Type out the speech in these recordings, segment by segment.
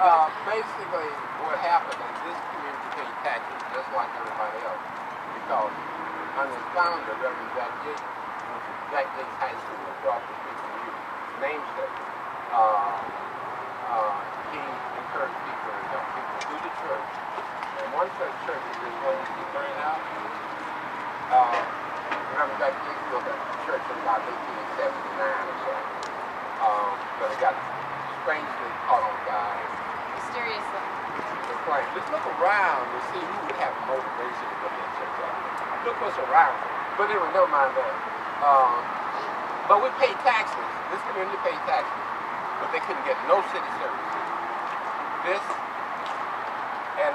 Basically, what happened is this community paid taxes just like everybody else because under the founder, Reverend Jack Yates, went to Jack Yates High School across the street from you, namesake. He encouraged people and helped people do the church. And one such church is this one you see burning out. Reverend Jack Yates built a church in about 1879 or so. But it got strangely caught on fire. Mysteriously. The flame. Let's look around and see who would have motivation to put that church out. Look what's around. But anyway, never mind that. But we paid taxes. This community paid taxes. But they couldn't get no city services. This, and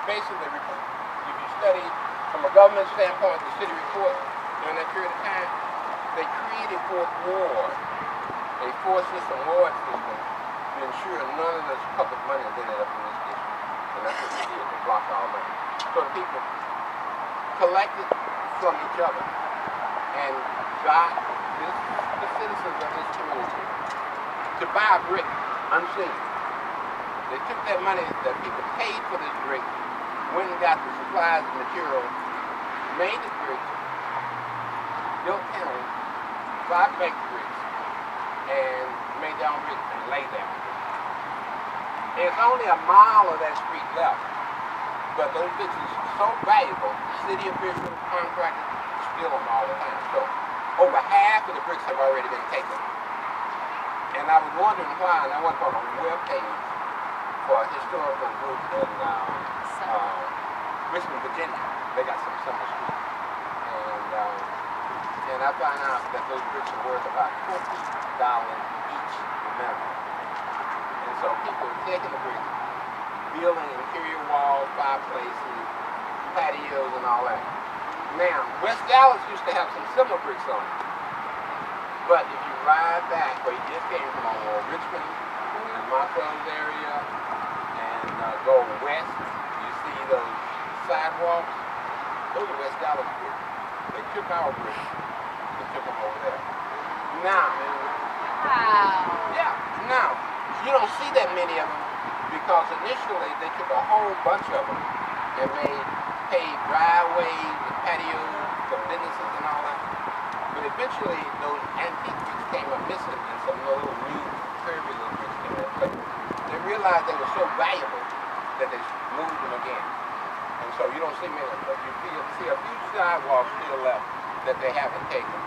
basically, if you study from a government standpoint, the city report during that period of time, they created for war, a four-system ward system to ensure none of this public money ended up in this district. And that's what they did, they blocked all money. So the people collected from each other and got the citizens of this community to buy a brick unseen. They took that money that people paid for this brick, went and got the supplies and materials, made the bricks, built kennels, 5 baked bricks, and made their own bricks and laid their own bricks. And it's only a mile of that street left, but those bricks are so valuable, city officials, contractors, steal them all the time. So over half of the bricks have already been taken. And I was wondering why, and I went on a webpage for a historical group in Richmond, Virginia. They got some summer street. And I found out that those bricks are worth about $40 each, remember. And so people are taking the bricks, building interior walls, fireplaces, patios, and all that. Now, West Dallas used to have some similar bricks on it. But if you ride back where you just came from Richmond and Montrose area and go west, you see those sidewalks. Those are West Dallas bricks. They took our bricks. They took them over there. Now, wow. Yeah, now, you don't see that many of them because initially they took a whole bunch of them and made paved driveways and patios for businesses and all that. But eventually, those antique bricks came up missing and some little new curvy little bricks came in place. They realized they were so valuable that they moved them again. And so you don't see many of them, but you see a few sidewalks still left that they haven't taken.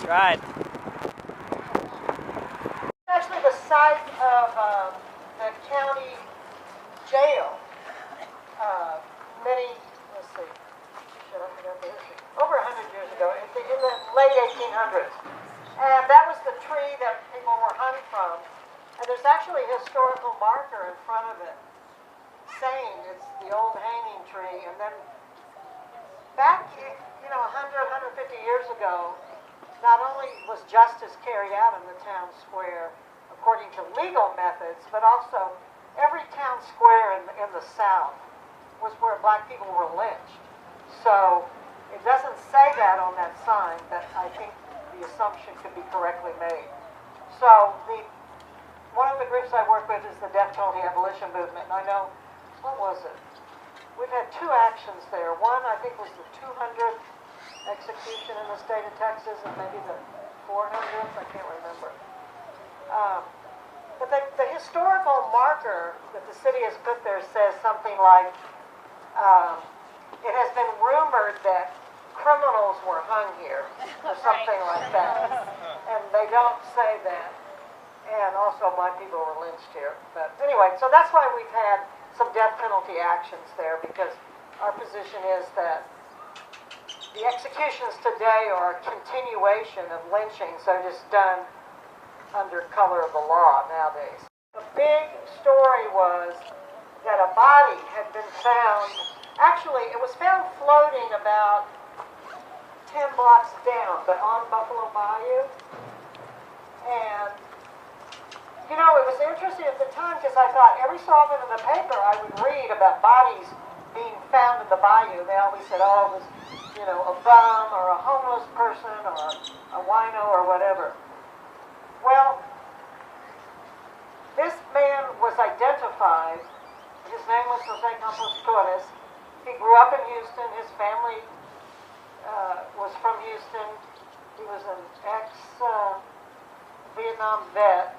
Right. Actually the site of the county jail. Over 100 years ago, in the late 1800s. And that was the tree that people were hung from. And there's actually a historical marker in front of it saying it's the old hanging tree. And then back, 100, 150 years ago, not only was justice carried out in the town square according to legal methods, but also every town square in the South was where black people were lynched. So it doesn't say that on that sign, but I think the assumption could be correctly made. So one of the groups I work with is the Death Penalty Abolition Movement, and I know, what was it? We've had 2 actions there. One, I think, was the 200th execution in the state of Texas, and maybe the 400th, I can't remember. But the historical marker that the city has put there says something like, it has been rumored that criminals were hung here, or something like that. And they don't say that. And also black people were lynched here. But anyway, so that's why we've had some death penalty actions there, because our position is that the executions today are a continuation of lynching, so just done under color of the law nowadays. The big story was that a body had been found. Actually, it was found floating about 10 blocks down, but on Buffalo Bayou. And, it was interesting at the time because I thought every so often in the paper I would read about bodies being found in the bayou. They always said, oh, it was, a bum or a homeless person grew up in Houston. His family was from Houston. He was an ex-Vietnam vet.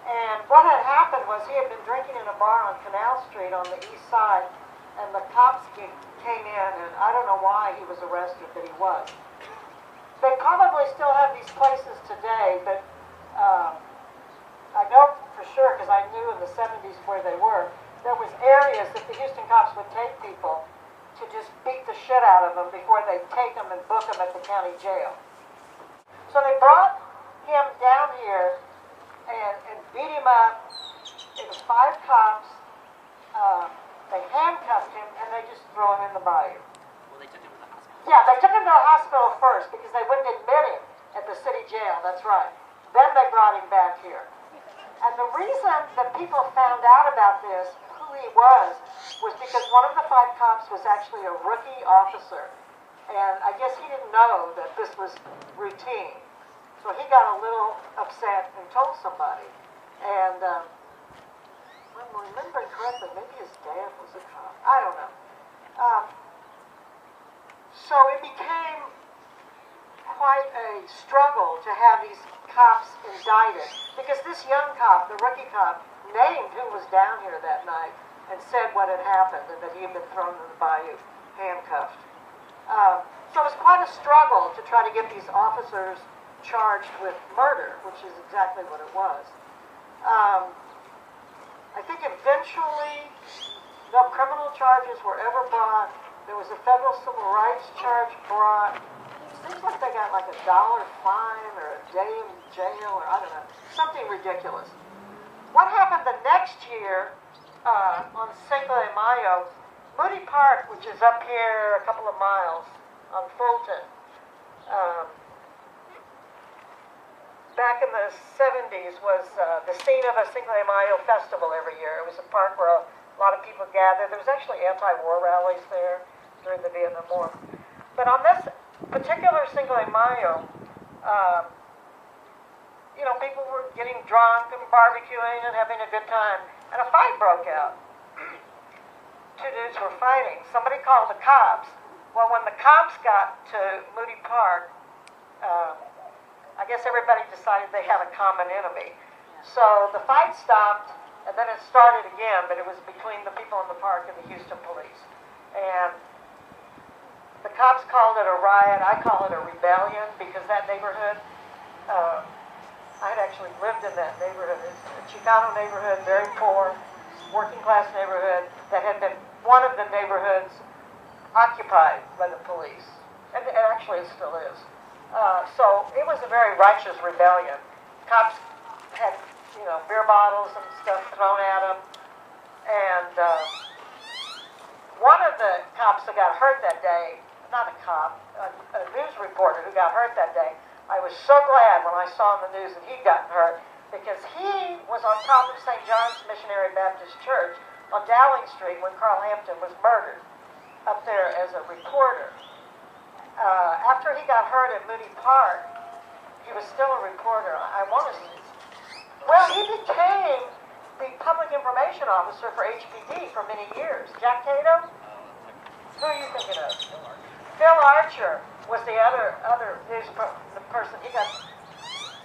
And what had happened was he had been drinking in a bar on Canal Street on the east side, and the cops came in, and I don't know why he was arrested, but he was. They probably still have these places today, but I know for sure, because I knew in the 70s where they were, there was areas that the Houston cops would take people to just beat the shit out of them before they'd take them and book them at the county jail. So they brought him down here and beat him up. It was 5 cops. They handcuffed him and they just threw him in the bayou. Well, they took him to the hospital. Yeah, they took him to the hospital first because they wouldn't admit him at the city jail. That's right. Then they brought him back here. And the reason that people found out about this, who he was because one of the 5 cops was actually a rookie officer. And I guess he didn't know that this was routine. So he got a little upset and told somebody. And if I'm remembering correctly, maybe his dad was a cop. I don't know. So it became quite a struggle to have these cops indicted. Because this young cop, the rookie cop, named who was down here that night and said what had happened and that he had been thrown in the bayou, handcuffed. So it was quite a struggle to try to get these officers charged with murder, which is exactly what it was. I think eventually no criminal charges were ever brought. There was a federal civil rights charge brought. It seems like they got like $1 fine or a day in jail or I don't know, something ridiculous. What happened the next year on Cinco de Mayo, Moody Park, which is up here a couple of miles on Fulton, back in the 70s was the scene of a Cinco de Mayo festival every year. It was a park where a lot of people gathered. There was actually anti-war rallies there during the Vietnam War. But on this particular Cinco de Mayo, you know, people were getting drunk and barbecuing and having a good time. And a fight broke out. 2 dudes were fighting. Somebody called the cops. Well, when the cops got to Moody Park, I guess everybody decided they had a common enemy. So the fight stopped, and then it started again, but it was between the people in the park and the Houston police. And the cops called it a riot. I call it a rebellion because that neighborhood, I had actually lived in that neighborhood. It's a Chicano neighborhood, very poor, working class neighborhood that had been one of the neighborhoods occupied by the police. And actually it still is. So it was a very righteous rebellion. Cops had, you know, beer bottles and stuff thrown at them. And one of the cops that got hurt that day, not a cop, a news reporter who got hurt that day, I was so glad when I saw in the news that he'd gotten hurt because he was on top of St. John's Missionary Baptist Church on Dowling Street when Carl Hampton was murdered up there as a reporter. After he got hurt at Moody Park, he was still a reporter. Well, he became the public information officer for HPD for many years. Jack Cato? Who are you thinking of? Phil Archer was the other news person. He got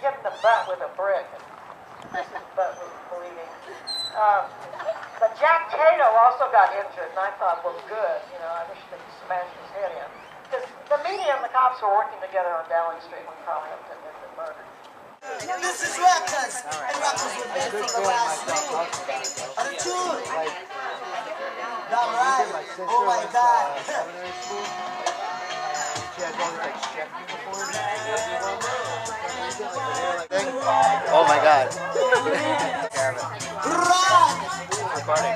hit in the butt with a brick. His butt was bleeding. But Jack Cato also got injured, and I thought, well, good. You know, I wish they'd smashed his head in. Because the media and the cops were working together on Dowling Street when Carl Hampton had been murdered. This is Rappers, and Rappers were best for the last name. On the tune. Damn right. Oh my God. Oh my God. Recording.